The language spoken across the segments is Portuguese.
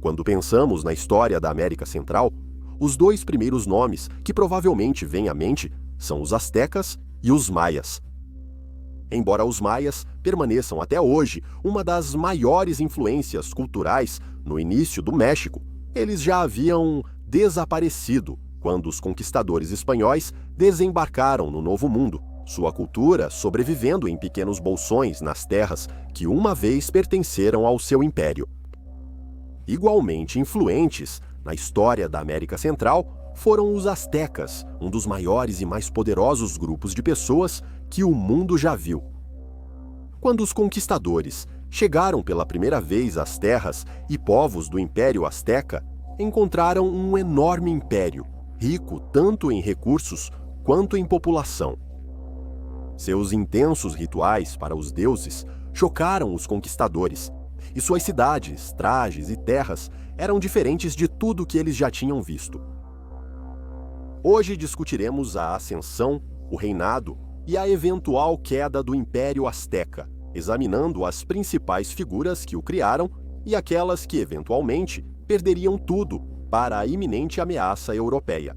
Quando pensamos na história da América Central, os dois primeiros nomes que provavelmente vêm à mente são os astecas e os maias. Embora os maias permaneçam até hoje uma das maiores influências culturais no início do México, eles já haviam desaparecido quando os conquistadores espanhóis desembarcaram no Novo Mundo, sua cultura sobrevivendo em pequenos bolsões nas terras que uma vez pertenceram ao seu império. Igualmente influentes na história da América Central foram os astecas, um dos maiores e mais poderosos grupos de pessoas que o mundo já viu. Quando os conquistadores chegaram pela primeira vez às terras e povos do Império Azteca, encontraram um enorme império, rico tanto em recursos quanto em população. Seus intensos rituais para os deuses chocaram os conquistadores, e suas cidades, trajes e terras eram diferentes de tudo que eles já tinham visto. Hoje discutiremos a ascensão, o reinado e a eventual queda do Império Azteca, examinando as principais figuras que o criaram e aquelas que, eventualmente, perderiam tudo para a iminente ameaça europeia.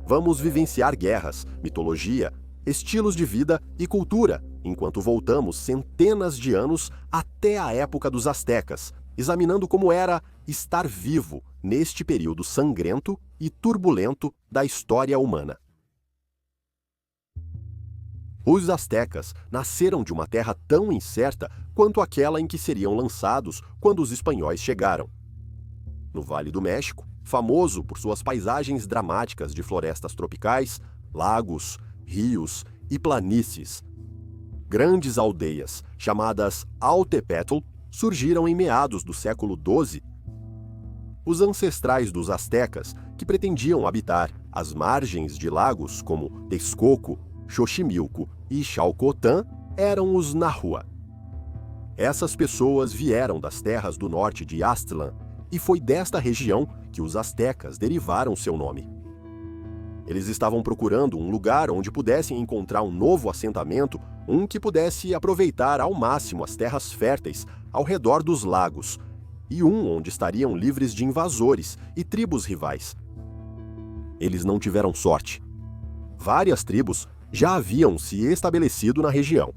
Vamos vivenciar guerras, mitologia, estilos de vida e cultura, enquanto voltamos centenas de anos até a época dos astecas, examinando como era estar vivo neste período sangrento e turbulento da história humana. Os astecas nasceram de uma terra tão incerta quanto aquela em que seriam lançados quando os espanhóis chegaram. No Vale do México, famoso por suas paisagens dramáticas de florestas tropicais, lagos, rios e planícies. Grandes aldeias, chamadas Altepetl, surgiram em meados do século XII. Os ancestrais dos astecas, que pretendiam habitar as margens de lagos como Texcoco, Xochimilco e Chalcotán, eram os Nahua. Essas pessoas vieram das terras do norte de Aztlán, e foi desta região que os astecas derivaram seu nome. Eles estavam procurando um lugar onde pudessem encontrar um novo assentamento, um que pudesse aproveitar ao máximo as terras férteis ao redor dos lagos, e um onde estariam livres de invasores e tribos rivais. Eles não tiveram sorte. Várias tribos já haviam se estabelecido na região.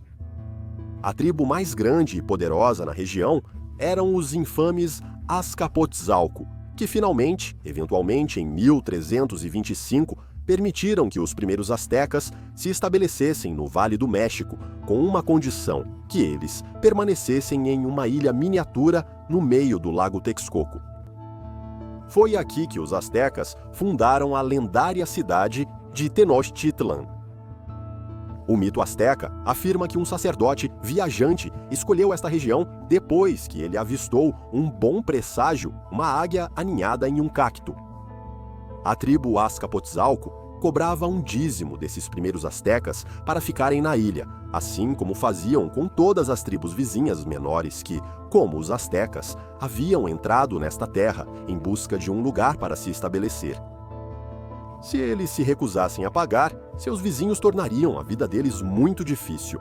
A tribo mais grande e poderosa na região eram os infames Azcapotzalco, que finalmente, eventualmente em 1325, permitiram que os primeiros astecas se estabelecessem no Vale do México, com uma condição: que eles permanecessem em uma ilha miniatura no meio do Lago Texcoco. Foi aqui que os astecas fundaram a lendária cidade de Tenochtitlan. O mito asteca afirma que um sacerdote viajante escolheu esta região depois que ele avistou um bom presságio, uma águia aninhada em um cacto. A tribo Azcapotzalco cobrava um dízimo desses primeiros astecas para ficarem na ilha, assim como faziam com todas as tribos vizinhas menores que, como os astecas, haviam entrado nesta terra em busca de um lugar para se estabelecer. Se eles se recusassem a pagar, seus vizinhos tornariam a vida deles muito difícil.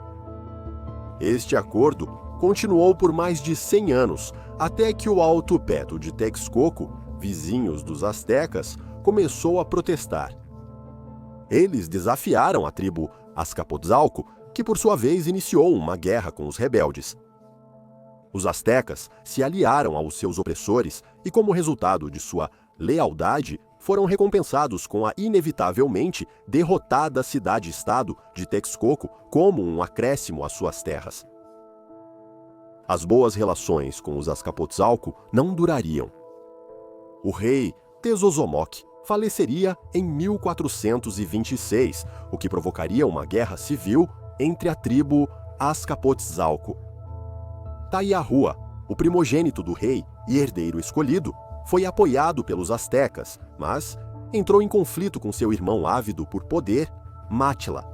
Este acordo continuou por mais de 100 anos, até que o Altepetl de Texcoco, vizinhos dos astecas, começou a protestar. Eles desafiaram a tribo Azcapotzalco, que por sua vez iniciou uma guerra com os rebeldes. Os astecas se aliaram aos seus opressores e, como resultado de sua lealdade, foram recompensados com a inevitavelmente derrotada cidade-estado de Texcoco como um acréscimo às suas terras. As boas relações com os Azcapotzalco não durariam. O rei Tezozomoc faleceria em 1426, o que provocaria uma guerra civil entre a tribo Azcapotzalco. Taiahua, o primogênito do rei e herdeiro escolhido, foi apoiado pelos astecas, mas entrou em conflito com seu irmão ávido por poder, Mátila.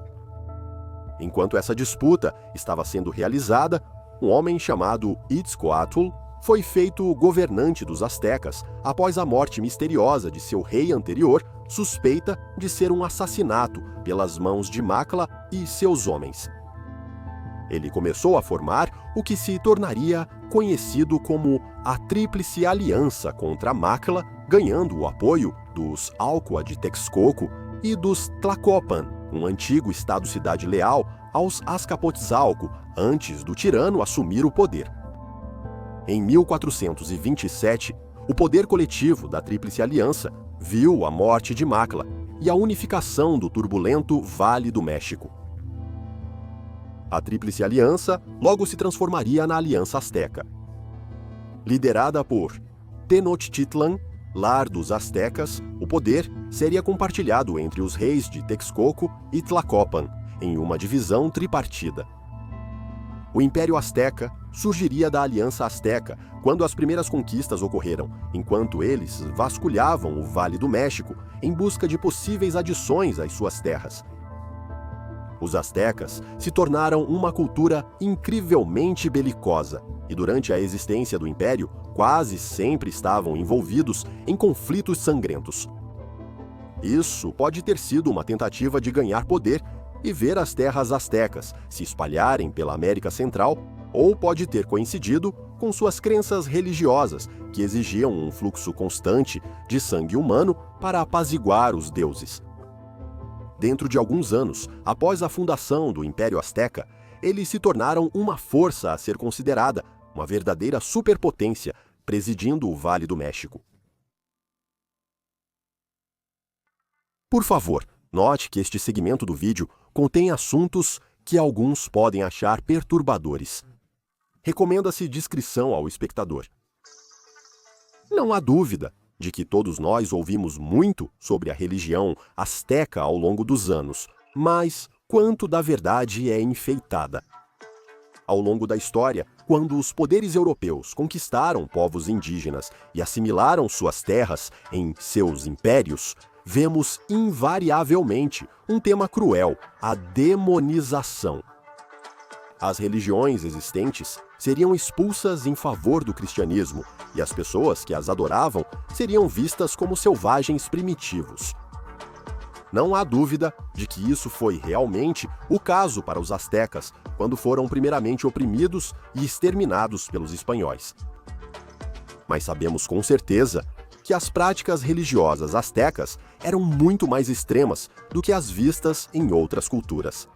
Enquanto essa disputa estava sendo realizada, um homem chamado Itzcoatl foi feito governante dos astecas após a morte misteriosa de seu rei anterior, suspeita de ser um assassinato pelas mãos de Macla e seus homens. Ele começou a formar o que se tornaria conhecido como a Tríplice Aliança contra Macla, ganhando o apoio dos Alcoa de Texcoco e dos Tlacopan, um antigo estado-cidade leal aos Azcapotzalco, antes do tirano assumir o poder. Em 1427, o poder coletivo da Tríplice Aliança viu a morte de Macla e a unificação do turbulento Vale do México. A Tríplice Aliança logo se transformaria na Aliança Azteca. Liderada por Tenochtitlan, lar dos Aztecas, o poder seria compartilhado entre os reis de Texcoco e Tlacopan, em uma divisão tripartida. O Império Azteca surgiria da Aliança Azteca quando as primeiras conquistas ocorreram, enquanto eles vasculhavam o Vale do México em busca de possíveis adições às suas terras. Os aztecas se tornaram uma cultura incrivelmente belicosa e, durante a existência do Império, quase sempre estavam envolvidos em conflitos sangrentos. Isso pode ter sido uma tentativa de ganhar poder e ver as terras aztecas se espalharem pela América Central, ou pode ter coincidido com suas crenças religiosas, que exigiam um fluxo constante de sangue humano para apaziguar os deuses. Dentro de alguns anos, após a fundação do Império Azteca, eles se tornaram uma força a ser considerada, uma verdadeira superpotência, presidindo o Vale do México. Por favor, note que este segmento do vídeo contém assuntos que alguns podem achar perturbadores. Recomenda-se discrição ao espectador. Não há dúvida de que todos nós ouvimos muito sobre a religião azteca ao longo dos anos, mas quanto da verdade é enfeitada? Ao longo da história, quando os poderes europeus conquistaram povos indígenas e assimilaram suas terras em seus impérios, vemos invariavelmente um tema cruel: a demonização. As religiões existentes seriam expulsas em favor do cristianismo, e as pessoas que as adoravam seriam vistas como selvagens primitivos. Não há dúvida de que isso foi realmente o caso para os aztecas, quando foram primeiramente oprimidos e exterminados pelos espanhóis. Mas sabemos com certeza que as práticas religiosas aztecas eram muito mais extremas do que as vistas em outras culturas.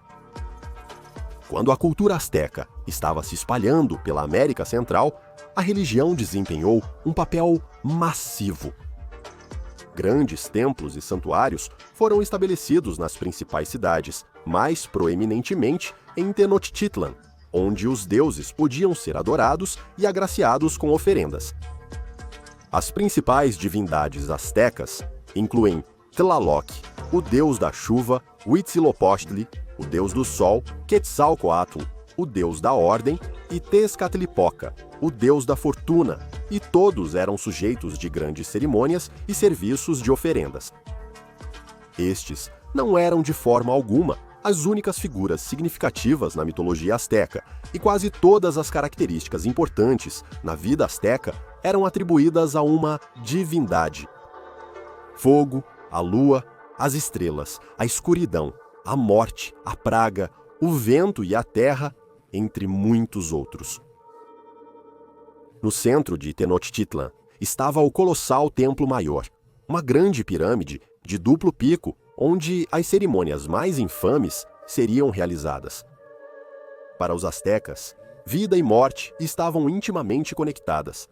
Quando a cultura azteca estava se espalhando pela América Central, a religião desempenhou um papel massivo. Grandes templos e santuários foram estabelecidos nas principais cidades, mais proeminentemente em Tenochtitlan, onde os deuses podiam ser adorados e agraciados com oferendas. As principais divindades aztecas incluem Tlaloc, o deus da chuva, Huitzilopochtli, o deus do sol, Quetzalcoatl, o deus da ordem, e Tezcatlipoca, o deus da fortuna, e todos eram sujeitos de grandes cerimônias e serviços de oferendas. Estes não eram de forma alguma as únicas figuras significativas na mitologia azteca, e quase todas as características importantes na vida azteca eram atribuídas a uma divindade. Fogo, a lua, as estrelas, a escuridão, a morte, a praga, o vento e a terra, entre muitos outros. No centro de Tenochtitlan estava o colossal Templo Maior, uma grande pirâmide de duplo pico, onde as cerimônias mais infames seriam realizadas. Para os aztecas, vida e morte estavam intimamente conectadas.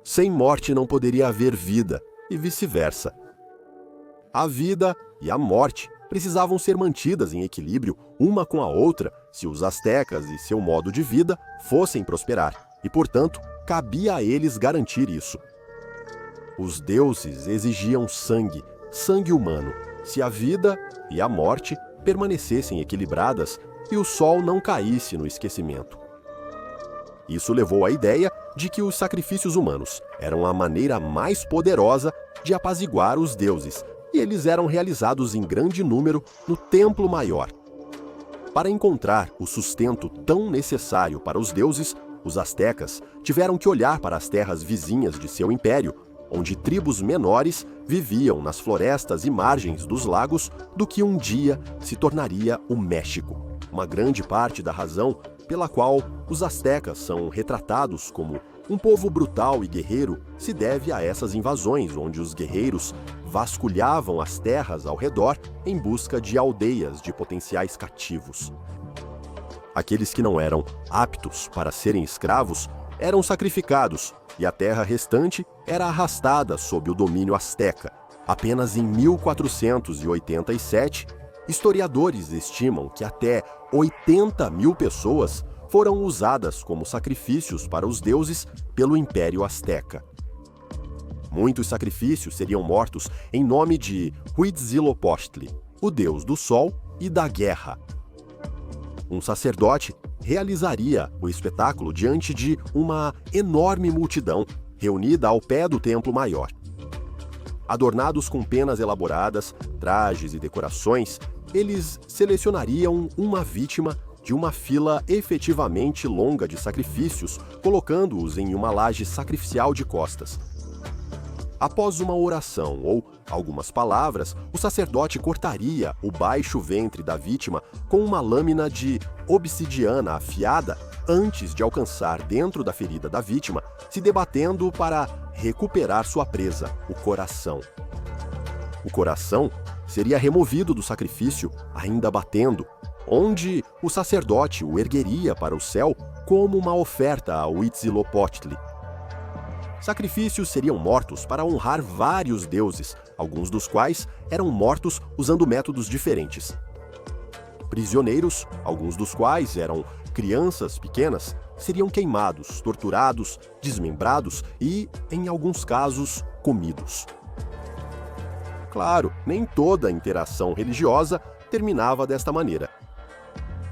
Sem morte não poderia haver vida, e vice-versa. A vida e a morte precisavam ser mantidas em equilíbrio uma com a outra se os aztecas e seu modo de vida fossem prosperar, e, portanto, cabia a eles garantir isso. Os deuses exigiam sangue, sangue humano, se a vida e a morte permanecessem equilibradas e o sol não caísse no esquecimento. Isso levou à ideia de que os sacrifícios humanos eram a maneira mais poderosa de apaziguar os deuses, e eles eram realizados em grande número no Templo Maior. Para encontrar o sustento tão necessário para os deuses, os aztecas tiveram que olhar para as terras vizinhas de seu império, onde tribos menores viviam nas florestas e margens dos lagos do que um dia se tornaria o México, uma grande parte da razão pela qual os astecas são retratados como um povo brutal e guerreiro se deve a essas invasões, onde os guerreiros vasculhavam as terras ao redor em busca de aldeias de potenciais cativos. Aqueles que não eram aptos para serem escravos eram sacrificados e a terra restante era arrastada sob o domínio asteca. Apenas em 1487, historiadores estimam que até 80 mil pessoas foram usadas como sacrifícios para os deuses pelo Império Azteca. Muitos sacrifícios seriam mortos em nome de Huitzilopochtli, o deus do sol e da guerra. Um sacerdote realizaria o espetáculo diante de uma enorme multidão reunida ao pé do templo maior. Adornados com penas elaboradas, trajes e decorações, eles selecionariam uma vítima de uma fila efetivamente longa de sacrifícios, colocando-os em uma laje sacrificial de costas. Após uma oração ou algumas palavras, o sacerdote cortaria o baixo ventre da vítima com uma lâmina de obsidiana afiada antes de alcançar dentro da ferida da vítima, se debatendo para recuperar sua presa, o coração. O coração seria removido do sacrifício, ainda batendo, onde o sacerdote o ergueria para o céu como uma oferta a Huitzilopochtli. Sacrifícios seriam mortos para honrar vários deuses, alguns dos quais eram mortos usando métodos diferentes. Prisioneiros, alguns dos quais eram crianças pequenas, seriam queimados, torturados, desmembrados e, em alguns casos, comidos. Claro, nem toda interação religiosa terminava desta maneira.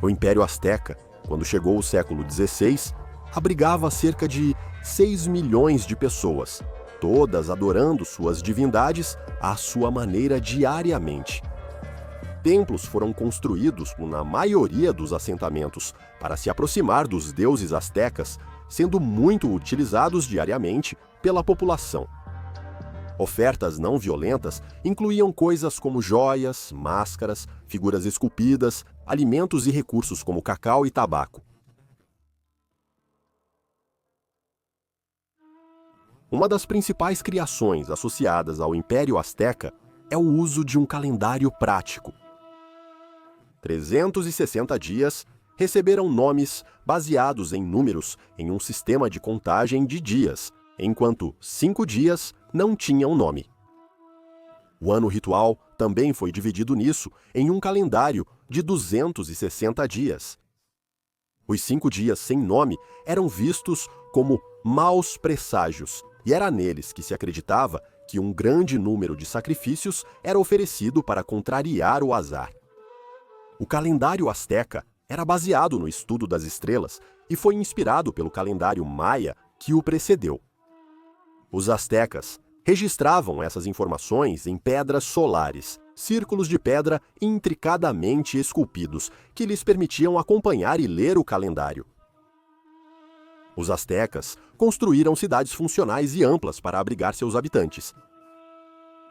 O Império Azteca, quando chegou o século XVI, abrigava cerca de 6 milhões de pessoas, todas adorando suas divindades à sua maneira diariamente. Templos foram construídos na maioria dos assentamentos para se aproximar dos deuses astecas, sendo muito utilizados diariamente pela população. Ofertas não violentas incluíam coisas como joias, máscaras, figuras esculpidas, alimentos e recursos como cacau e tabaco. Uma das principais criações associadas ao Império Azteca é o uso de um calendário prático. 360 dias receberam nomes baseados em números em um sistema de contagem de dias, enquanto 5 dias não tinham nome. O ano ritual também foi dividido nisso em um calendário de 260 dias. Os 5 dias sem nome eram vistos como maus presságios, e era neles que se acreditava que um grande número de sacrifícios era oferecido para contrariar o azar. O calendário asteca era baseado no estudo das estrelas e foi inspirado pelo calendário maia que o precedeu. Os astecas registravam essas informações em pedras solares, círculos de pedra intricadamente esculpidos, que lhes permitiam acompanhar e ler o calendário. Os astecas construíram cidades funcionais e amplas para abrigar seus habitantes.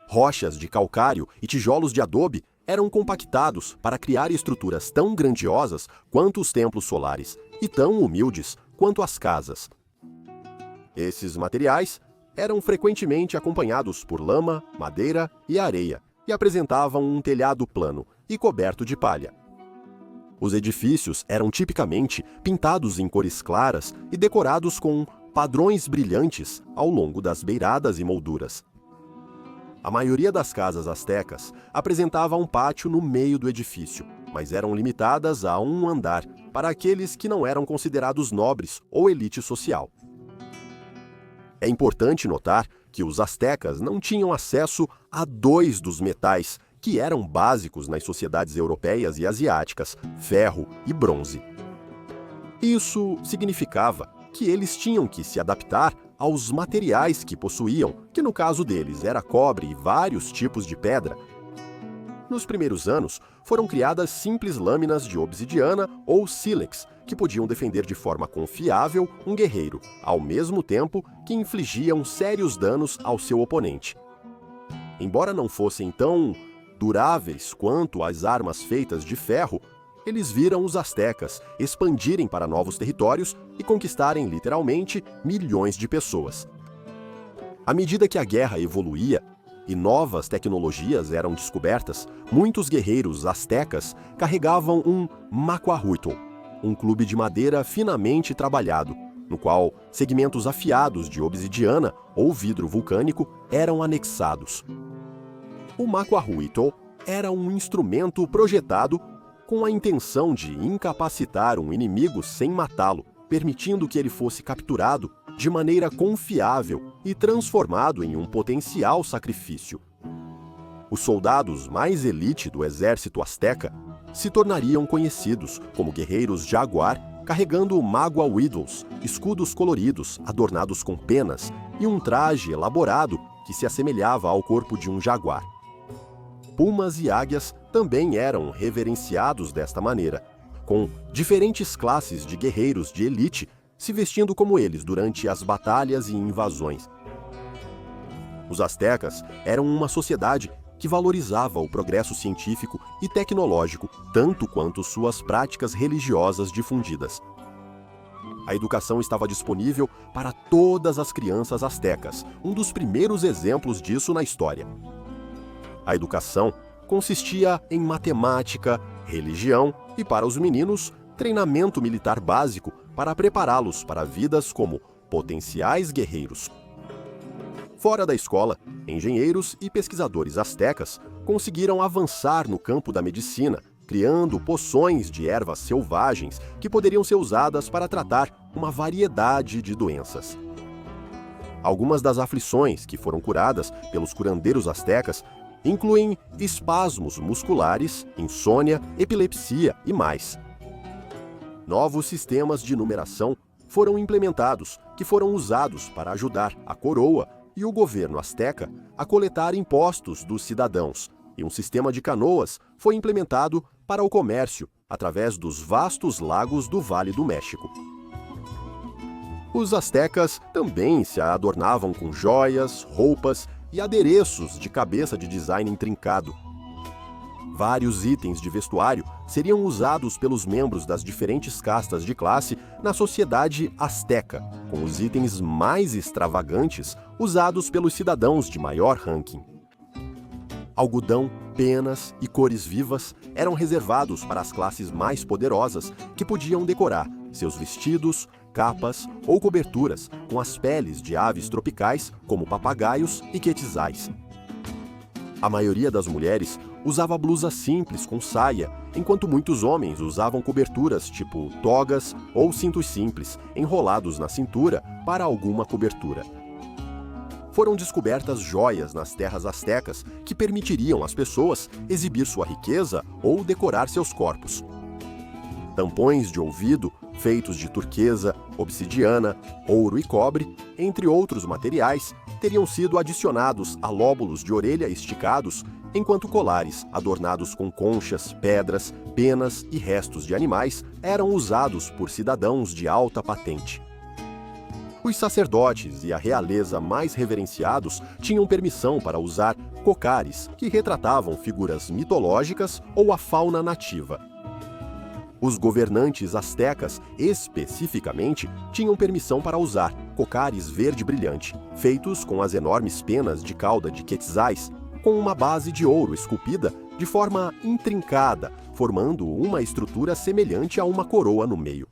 Rochas de calcário e tijolos de adobe eram compactados para criar estruturas tão grandiosas quanto os templos solares e tão humildes quanto as casas. Esses materiais eram frequentemente acompanhados por lama, madeira e areia e apresentavam um telhado plano e coberto de palha. Os edifícios eram tipicamente pintados em cores claras e decorados com padrões brilhantes ao longo das beiradas e molduras. A maioria das casas astecas apresentava um pátio no meio do edifício, mas eram limitadas a um andar para aqueles que não eram considerados nobres ou elite social. É importante notar que os astecas não tinham acesso a 2 dos metais que eram básicos nas sociedades europeias e asiáticas, ferro e bronze. Isso significava que eles tinham que se adaptar aos materiais que possuíam, que no caso deles era cobre e vários tipos de pedra. Nos primeiros anos, foram criadas simples lâminas de obsidiana ou sílex, que podiam defender de forma confiável um guerreiro, ao mesmo tempo que infligiam sérios danos ao seu oponente. Embora não fossem tão duráveis quanto as armas feitas de ferro, eles viram os astecas expandirem para novos territórios e conquistarem literalmente milhões de pessoas. À medida que a guerra evoluía e novas tecnologias eram descobertas, muitos guerreiros astecas carregavam um macuarruitl, um clube de madeira finamente trabalhado, no qual segmentos afiados de obsidiana ou vidro vulcânico eram anexados. O macuarruitl era um instrumento projetado com a intenção de incapacitar um inimigo sem matá-lo, permitindo que ele fosse capturado de maneira confiável e transformado em um potencial sacrifício. Os soldados mais elite do exército asteca se tornariam conhecidos como guerreiros jaguar, carregando maguahuitls, escudos coloridos adornados com penas e um traje elaborado que se assemelhava ao corpo de um jaguar. Pumas e águias também eram reverenciados desta maneira, com diferentes classes de guerreiros de elite se vestindo como eles durante as batalhas e invasões. Os astecas eram uma sociedade que valorizava o progresso científico e tecnológico tanto quanto suas práticas religiosas difundidas. A educação estava disponível para todas as crianças astecas, um dos primeiros exemplos disso na história. A educação consistia em matemática, religião e, para os meninos, treinamento militar básico para prepará-los para vidas como potenciais guerreiros. Fora da escola, engenheiros e pesquisadores astecas conseguiram avançar no campo da medicina, criando poções de ervas selvagens que poderiam ser usadas para tratar uma variedade de doenças. Algumas das aflições que foram curadas pelos curandeiros astecas incluem espasmos musculares, insônia, epilepsia e mais. Novos sistemas de numeração foram implementados, que foram usados para ajudar a coroa e o governo asteca a coletar impostos dos cidadãos, e um sistema de canoas foi implementado para o comércio através dos vastos lagos do Vale do México. Os astecas também se adornavam com joias, roupas e adereços de cabeça de design intrincado. Vários itens de vestuário seriam usados pelos membros das diferentes castas de classe na sociedade asteca, com os itens mais extravagantes usados pelos cidadãos de maior ranking. Algodão, penas e cores vivas eram reservados para as classes mais poderosas, que podiam decorar seus vestidos, capas ou coberturas com as peles de aves tropicais, como papagaios e quetzais. A maioria das mulheres usava blusas simples com saia, enquanto muitos homens usavam coberturas tipo togas ou cintos simples, enrolados na cintura para alguma cobertura. Foram descobertas joias nas terras astecas que permitiriam às pessoas exibir sua riqueza ou decorar seus corpos. Tampões de ouvido feitos de turquesa, obsidiana, ouro e cobre, entre outros materiais, teriam sido adicionados a lóbulos de orelha esticados, enquanto colares adornados com conchas, pedras, penas e restos de animais eram usados por cidadãos de alta patente. Os sacerdotes e a realeza mais reverenciados tinham permissão para usar cocares que retratavam figuras mitológicas ou a fauna nativa. Os governantes astecas, especificamente, tinham permissão para usar cocares verde brilhante, feitos com as enormes penas de cauda de quetzais, com uma base de ouro esculpida de forma intrincada, formando uma estrutura semelhante a uma coroa no meio.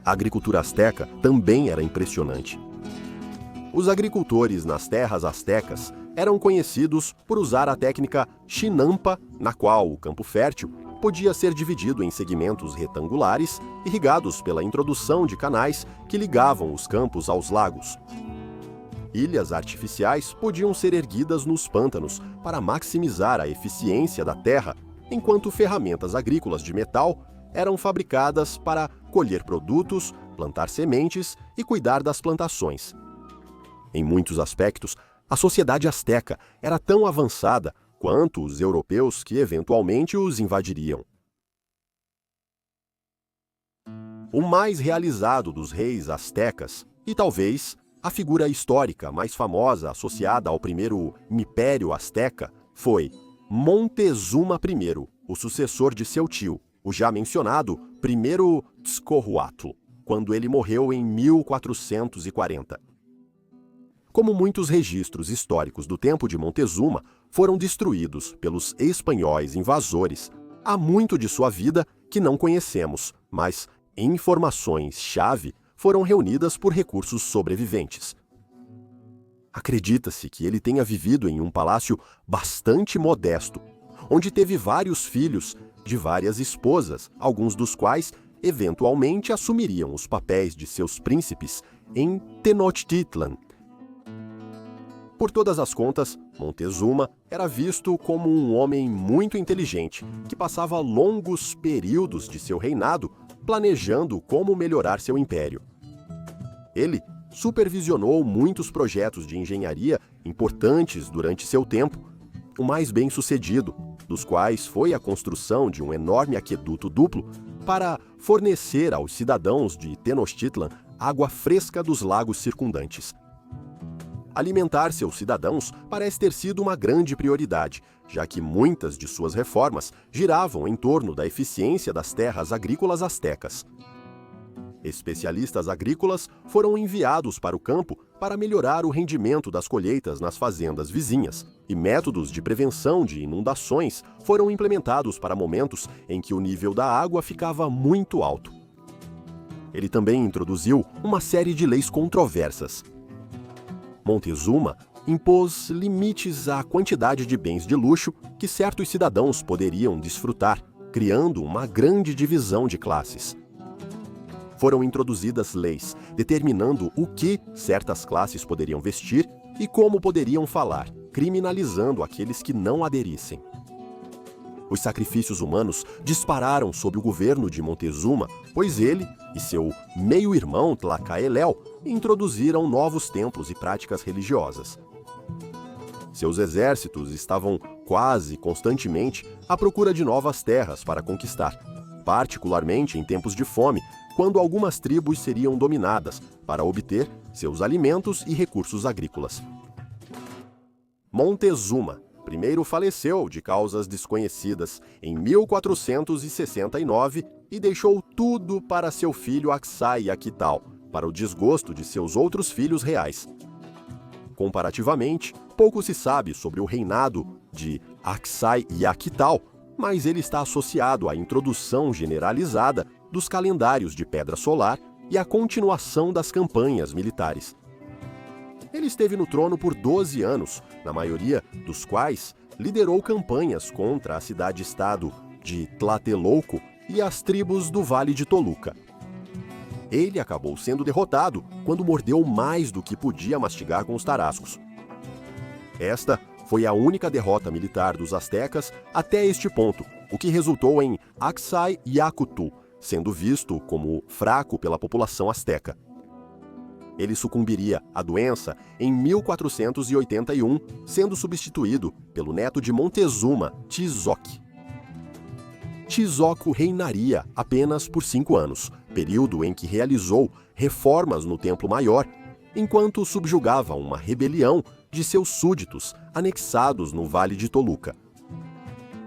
A agricultura asteca também era impressionante. Os agricultores nas terras astecas eram conhecidos por usar a técnica chinampa, na qual o campo fértil podia ser dividido em segmentos retangulares, irrigados pela introdução de canais que ligavam os campos aos lagos. Ilhas artificiais podiam ser erguidas nos pântanos para maximizar a eficiência da terra, enquanto ferramentas agrícolas de metal eram fabricadas para colher produtos, plantar sementes e cuidar das plantações. Em muitos aspectos, a sociedade asteca era tão avançada quanto os europeus que eventualmente os invadiriam. O mais realizado dos reis astecas, e talvez a figura histórica mais famosa associada ao primeiro Império Azteca, foi Montezuma I, o sucessor de seu tio, o já mencionado primeiro Tzcohuatl, quando ele morreu em 1440. Como muitos registros históricos do tempo de Montezuma foram destruídos pelos espanhóis invasores, há muito de sua vida que não conhecemos, mas informações-chave foram reunidas por recursos sobreviventes. Acredita-se que ele tenha vivido em um palácio bastante modesto, onde teve vários filhos de várias esposas, alguns dos quais eventualmente assumiriam os papéis de seus príncipes em Tenochtitlan. Por todas as contas, Montezuma era visto como um homem muito inteligente, que passava longos períodos de seu reinado planejando como melhorar seu império. Ele supervisionou muitos projetos de engenharia importantes durante seu tempo, o mais bem-sucedido dos quais foi a construção de um enorme aqueduto duplo para fornecer aos cidadãos de Tenochtitlan água fresca dos lagos circundantes. Alimentar seus cidadãos parece ter sido uma grande prioridade, já que muitas de suas reformas giravam em torno da eficiência das terras agrícolas astecas. Especialistas agrícolas foram enviados para o campo para melhorar o rendimento das colheitas nas fazendas vizinhas, e métodos de prevenção de inundações foram implementados para momentos em que o nível da água ficava muito alto. Ele também introduziu uma série de leis controversas. Montezuma impôs limites à quantidade de bens de luxo que certos cidadãos poderiam desfrutar, criando uma grande divisão de classes. Foram introduzidas leis determinando o que certas classes poderiam vestir e como poderiam falar, criminalizando aqueles que não aderissem. Os sacrifícios humanos dispararam sob o governo de Montezuma, pois ele e seu meio-irmão Tlacaelel introduziram novos templos e práticas religiosas. Seus exércitos estavam quase constantemente à procura de novas terras para conquistar, particularmente em tempos de fome, quando algumas tribos seriam dominadas para obter seus alimentos e recursos agrícolas. Montezuma primeiro faleceu de causas desconhecidas em 1469 e deixou tudo para seu filho Aksai-Yakital, para o desgosto de seus outros filhos reais. Comparativamente, pouco se sabe sobre o reinado de Aksai-Yakital, mas ele está associado à introdução generalizada dos calendários de pedra solar e à continuação das campanhas militares. Ele esteve no trono por 12 anos, na maioria dos quais liderou campanhas contra a cidade-estado de Tlatelolco e as tribos do Vale de Toluca. Ele acabou sendo derrotado quando mordeu mais do que podia mastigar com os tarascos. Esta foi a única derrota militar dos astecas até este ponto, o que resultou em Aksai-Yakutul sendo visto como fraco pela população asteca. Ele sucumbiria à doença em 1481, sendo substituído pelo neto de Montezuma, Tizoc. Tizoc reinaria apenas por 5 anos, período em que realizou reformas no Templo Maior, enquanto subjugava uma rebelião de seus súditos anexados no Vale de Toluca.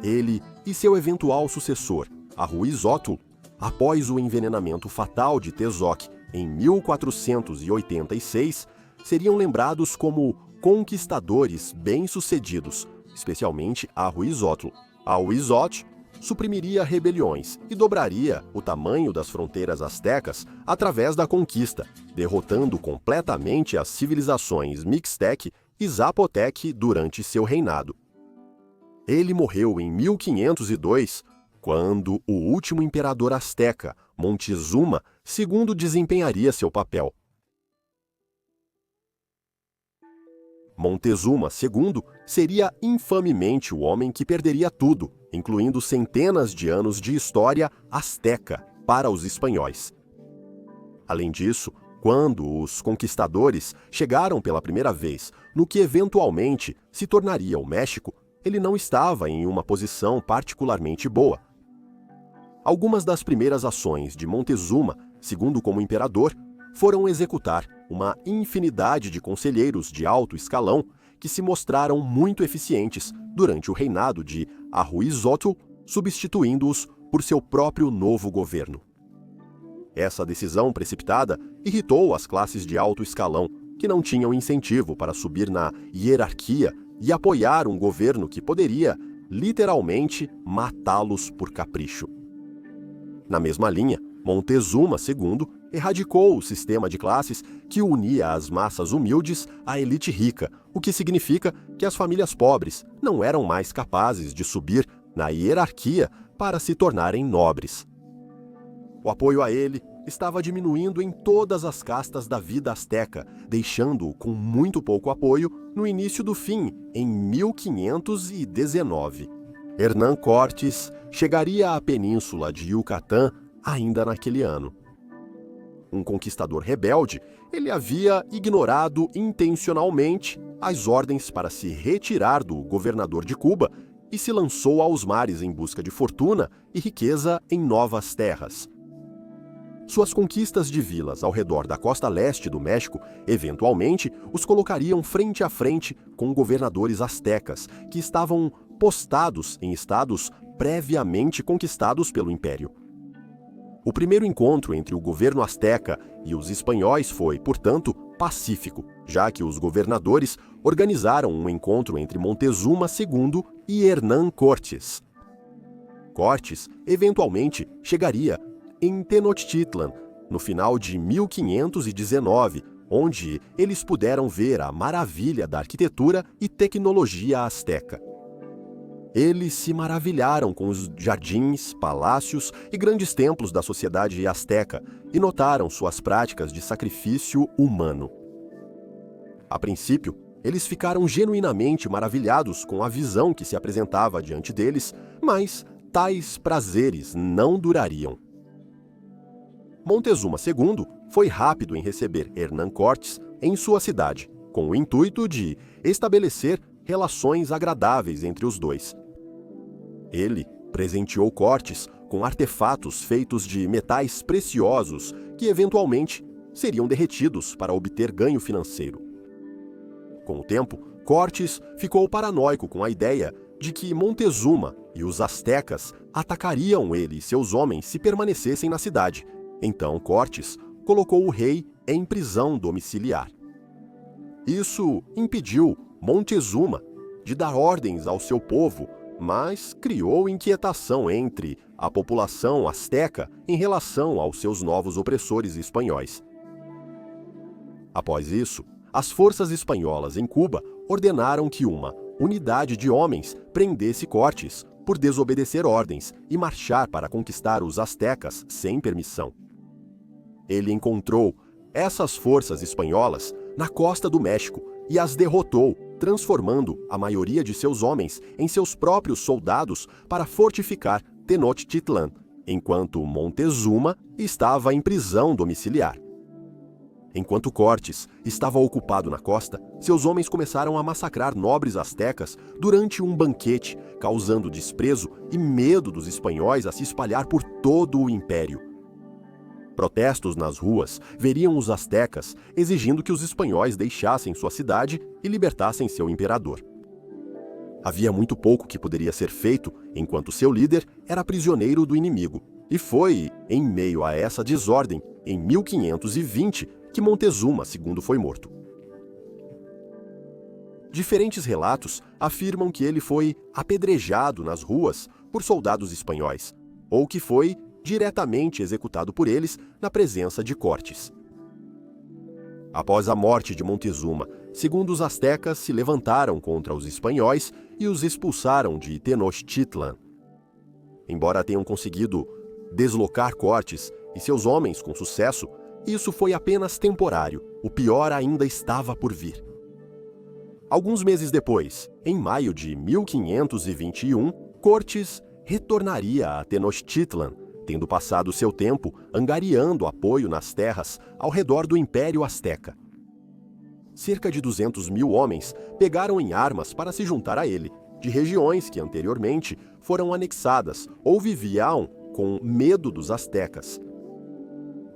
Ele e seu eventual sucessor, Ahuizotl, após o envenenamento fatal de Tezoc em 1486, seriam lembrados como conquistadores bem-sucedidos, especialmente Ahuizotl. Ahuizotl suprimiria rebeliões e dobraria o tamanho das fronteiras astecas através da conquista, derrotando completamente as civilizações Mixtec e Zapotec durante seu reinado. Ele morreu em 1502, quando o último imperador asteca, Montezuma II, desempenharia seu papel. Montezuma II seria infamemente o homem que perderia tudo, incluindo centenas de anos de história asteca para os espanhóis. Além disso, quando os conquistadores chegaram pela primeira vez no que eventualmente se tornaria o México, ele não estava em uma posição particularmente boa. Algumas das primeiras ações de Montezuma, segundo como imperador, foram executar uma infinidade de conselheiros de alto escalão que se mostraram muito eficientes durante o reinado de Ahuizotl, substituindo-os por seu próprio novo governo. Essa decisão precipitada irritou as classes de alto escalão, que não tinham incentivo para subir na hierarquia e apoiar um governo que poderia, literalmente, matá-los por capricho. Na mesma linha, Montezuma II erradicou o sistema de classes que unia as massas humildes à elite rica, o que significa que as famílias pobres não eram mais capazes de subir na hierarquia para se tornarem nobres. O apoio a ele estava diminuindo em todas as castas da vida asteca, deixando-o com muito pouco apoio no início do fim, em 1519. Hernán Cortés chegaria à península de Yucatán ainda naquele ano. Um conquistador rebelde, ele havia ignorado intencionalmente as ordens para se retirar do governador de Cuba e se lançou aos mares em busca de fortuna e riqueza em novas terras. Suas conquistas de vilas ao redor da costa leste do México, eventualmente, os colocariam frente a frente com governadores astecas, que estavam postados em estados previamente conquistados pelo Império. O primeiro encontro entre o governo asteca e os espanhóis foi, portanto, pacífico, já que os governadores organizaram um encontro entre Montezuma II e Hernán Cortés. Cortés, eventualmente, chegaria em Tenochtitlan, no final de 1519, onde eles puderam ver a maravilha da arquitetura e tecnologia asteca. Eles se maravilharam com os jardins, palácios e grandes templos da sociedade asteca e notaram suas práticas de sacrifício humano. A princípio, eles ficaram genuinamente maravilhados com a visão que se apresentava diante deles, mas tais prazeres não durariam. Montezuma II foi rápido em receber Hernán Cortés em sua cidade, com o intuito de estabelecer relações agradáveis entre os dois. Ele presenteou Cortés com artefatos feitos de metais preciosos que, eventualmente, seriam derretidos para obter ganho financeiro. Com o tempo, Cortés ficou paranoico com a ideia de que Montezuma e os astecas atacariam ele e seus homens se permanecessem na cidade. Então Cortés colocou o rei em prisão domiciliar. Isso impediu Montezuma de dar ordens ao seu povo, mas criou inquietação entre a população asteca em relação aos seus novos opressores espanhóis. Após isso, as forças espanholas em Cuba ordenaram que uma unidade de homens prendesse Cortés por desobedecer ordens e marchar para conquistar os astecas sem permissão. Ele encontrou essas forças espanholas na costa do México e as derrotou, transformando a maioria de seus homens em seus próprios soldados para fortificar Tenochtitlan, enquanto Montezuma estava em prisão domiciliar. Enquanto Cortés estava ocupado na costa, seus homens começaram a massacrar nobres astecas durante um banquete, causando desprezo e medo dos espanhóis a se espalhar por todo o império. Protestos nas ruas veriam os astecas exigindo que os espanhóis deixassem sua cidade e libertassem seu imperador. Havia muito pouco que poderia ser feito enquanto seu líder era prisioneiro do inimigo, e foi em meio a essa desordem, em 1520, que Montezuma II foi morto. Diferentes relatos afirmam que ele foi apedrejado nas ruas por soldados espanhóis, ou que foi diretamente executado por eles na presença de Cortés. Após a morte de Montezuma, os astecas se levantaram contra os espanhóis e os expulsaram de Tenochtitlan. Embora tenham conseguido deslocar Cortés e seus homens com sucesso, isso foi apenas temporário, o pior ainda estava por vir. Alguns meses depois, em maio de 1521, Cortés retornaria a Tenochtitlan, tendo passado seu tempo angariando apoio nas terras ao redor do Império Azteca. Cerca de 200 mil homens pegaram em armas para se juntar a ele, de regiões que anteriormente foram anexadas ou viviam com medo dos astecas.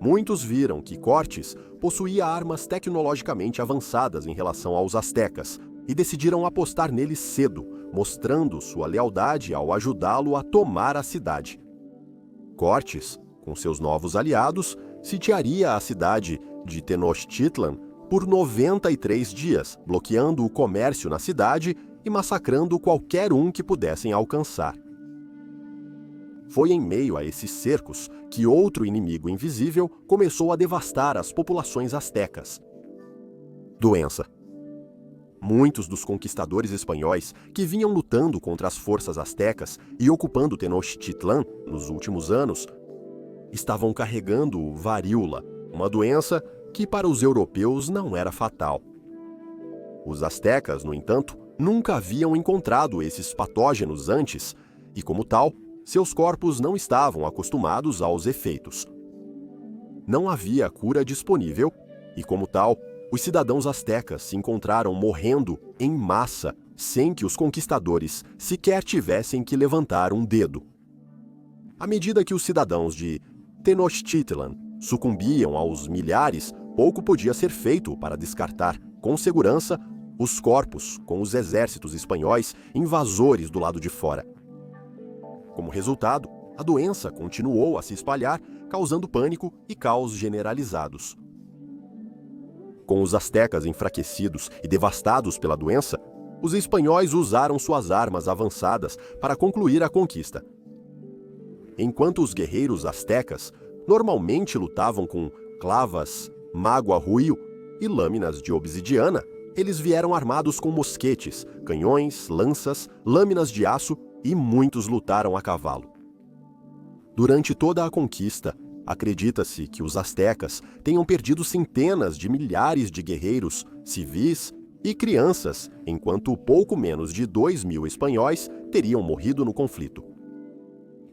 Muitos viram que Cortés possuía armas tecnologicamente avançadas em relação aos astecas, e decidiram apostar nele cedo, mostrando sua lealdade ao ajudá-lo a tomar a cidade. Cortés, com seus novos aliados, sitiaria a cidade de Tenochtitlan por 93 dias, bloqueando o comércio na cidade e massacrando qualquer um que pudessem alcançar. Foi em meio a esses cercos que outro inimigo invisível começou a devastar as populações astecas. Doença. Muitos dos conquistadores espanhóis que vinham lutando contra as forças astecas e ocupando Tenochtitlan nos últimos anos estavam carregando varíola, uma doença que para os europeus não era fatal. Os astecas, no entanto, nunca haviam encontrado esses patógenos antes e, como tal, seus corpos não estavam acostumados aos efeitos. Não havia cura disponível e, como tal, os cidadãos astecas se encontraram morrendo em massa sem que os conquistadores sequer tivessem que levantar um dedo. À medida que os cidadãos de Tenochtitlan sucumbiam aos milhares, pouco podia ser feito para descartar, com segurança, os corpos com os exércitos espanhóis invasores do lado de fora. Como resultado, a doença continuou a se espalhar, causando pânico e caos generalizados. Com os astecas enfraquecidos e devastados pela doença, os espanhóis usaram suas armas avançadas para concluir a conquista. Enquanto os guerreiros astecas normalmente lutavam com clavas, mágoa-ruio e lâminas de obsidiana, eles vieram armados com mosquetes, canhões, lanças, lâminas de aço e muitos lutaram a cavalo. Durante toda a conquista, acredita-se que os astecas tenham perdido centenas de milhares de guerreiros, civis e crianças, enquanto pouco menos de 2.000 espanhóis teriam morrido no conflito.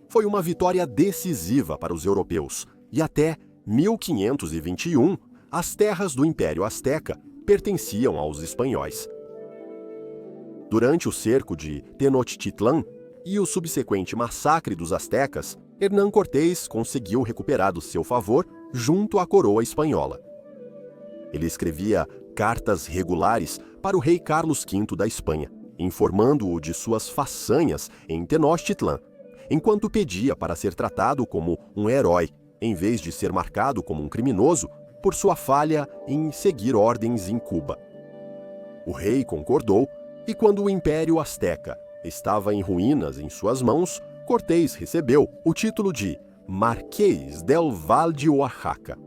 Foi uma vitória decisiva para os europeus, e até 1521, as terras do Império Azteca pertenciam aos espanhóis. Durante o cerco de Tenochtitlan e o subsequente massacre dos astecas, Hernán Cortés conseguiu recuperar do seu favor junto à coroa espanhola. Ele escrevia cartas regulares para o rei Carlos V da Espanha, informando-o de suas façanhas em Tenochtitlan, enquanto pedia para ser tratado como um herói, em vez de ser marcado como um criminoso por sua falha em seguir ordens em Cuba. O rei concordou, e quando o Império Azteca estava em ruínas em suas mãos, Cortés recebeu o título de Marquês del Val de Oaxaca.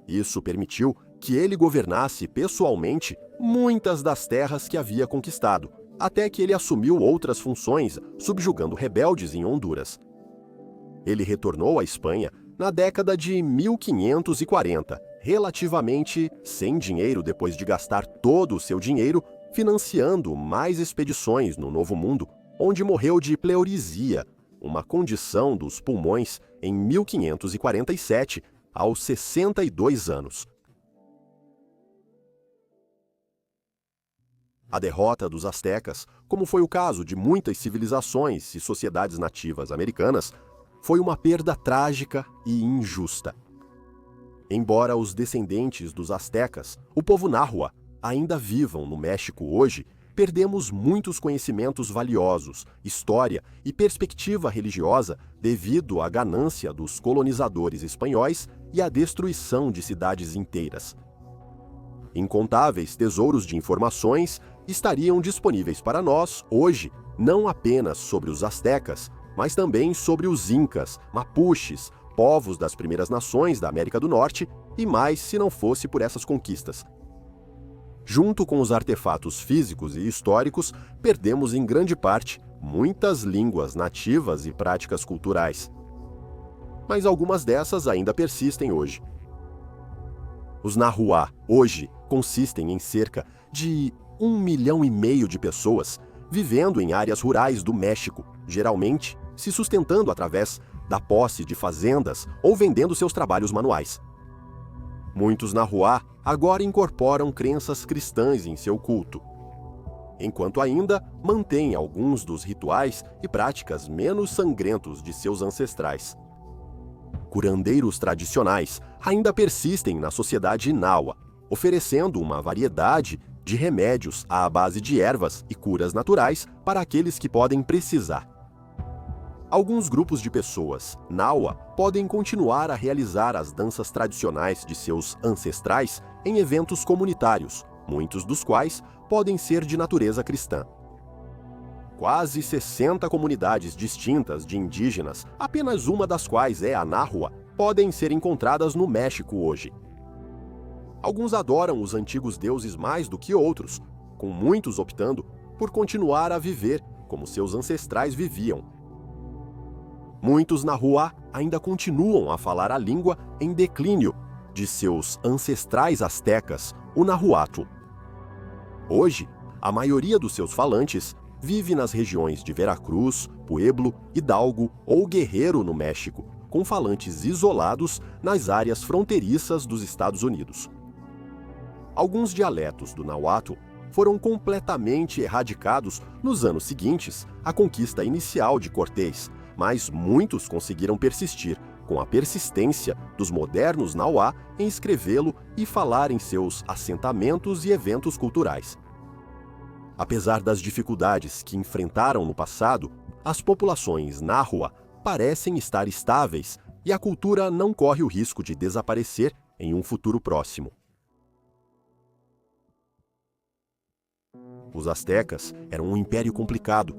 Isso permitiu que ele governasse pessoalmente muitas das terras que havia conquistado, até que ele assumiu outras funções, subjugando rebeldes em Honduras. Ele retornou à Espanha na década de 1540, relativamente sem dinheiro depois de gastar todo o seu dinheiro financiando mais expedições no Novo Mundo, onde morreu de pleurisia, uma condição dos pulmões, em 1547, aos 62 anos. A derrota dos astecas, como foi o caso de muitas civilizações e sociedades nativas americanas, foi uma perda trágica e injusta. Embora os descendentes dos astecas, o povo náhua, ainda vivam no México hoje, perdemos muitos conhecimentos valiosos, história e perspectiva religiosa devido à ganância dos colonizadores espanhóis e à destruição de cidades inteiras. Incontáveis tesouros de informações estariam disponíveis para nós hoje, não apenas sobre os astecas, mas também sobre os incas, mapuches, povos das primeiras nações da América do Norte e mais se não fosse por essas conquistas. Junto com os artefatos físicos e históricos, perdemos em grande parte muitas línguas nativas e práticas culturais. Mas algumas dessas ainda persistem hoje. Os Nahuá, hoje, consistem em cerca de 1,5 milhão de pessoas vivendo em áreas rurais do México, geralmente se sustentando através da posse de fazendas ou vendendo seus trabalhos manuais. Muitos Nahuá agora incorporam crenças cristãs em seu culto, enquanto ainda mantêm alguns dos rituais e práticas menos sangrentos de seus ancestrais. Curandeiros tradicionais ainda persistem na sociedade náhua, oferecendo uma variedade de remédios à base de ervas e curas naturais para aqueles que podem precisar. Alguns grupos de pessoas, Nawa, podem continuar a realizar as danças tradicionais de seus ancestrais em eventos comunitários, muitos dos quais podem ser de natureza cristã. Quase 60 comunidades distintas de indígenas, apenas uma das quais é a Nahua, podem ser encontradas no México hoje. Alguns adoram os antigos deuses mais do que outros, com muitos optando por continuar a viver como seus ancestrais viviam. Muitos Nahua ainda continuam a falar a língua em declínio de seus ancestrais astecas, o Nahuatl. Hoje, a maioria dos seus falantes vive nas regiões de Veracruz, Pueblo, Hidalgo ou Guerrero, no México, com falantes isolados nas áreas fronteiriças dos Estados Unidos. Alguns dialetos do Nahuatl foram completamente erradicados nos anos seguintes à conquista inicial de Cortés, mas muitos conseguiram persistir, com a persistência dos modernos Nauá em escrevê-lo e falar em seus assentamentos e eventos culturais. Apesar das dificuldades que enfrentaram no passado, as populações Nahua parecem estar estáveis e a cultura não corre o risco de desaparecer em um futuro próximo. Os astecas eram um império complicado.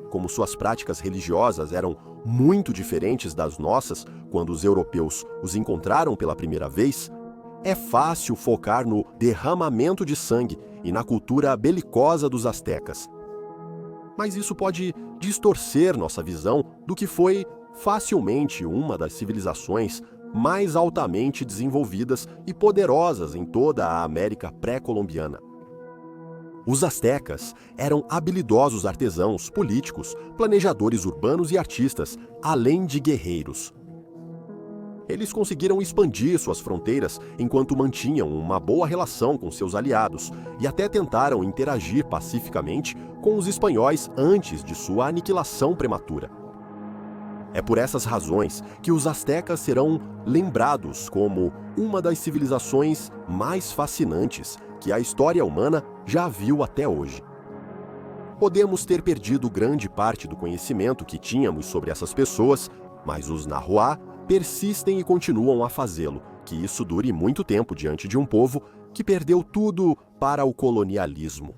Como suas práticas religiosas eram muito diferentes das nossas quando os europeus os encontraram pela primeira vez, é fácil focar no derramamento de sangue e na cultura belicosa dos astecas. Mas isso pode distorcer nossa visão do que foi facilmente uma das civilizações mais altamente desenvolvidas e poderosas em toda a América pré-colombiana. Os astecas eram habilidosos artesãos, políticos, planejadores urbanos e artistas, além de guerreiros. Eles conseguiram expandir suas fronteiras enquanto mantinham uma boa relação com seus aliados e até tentaram interagir pacificamente com os espanhóis antes de sua aniquilação prematura. É por essas razões que os astecas serão lembrados como uma das civilizações mais fascinantes que a história humana já viu até hoje. Podemos ter perdido grande parte do conhecimento que tínhamos sobre essas pessoas, mas os Nahua persistem e continuam a fazê-lo, que isso dure muito tempo diante de um povo que perdeu tudo para o colonialismo.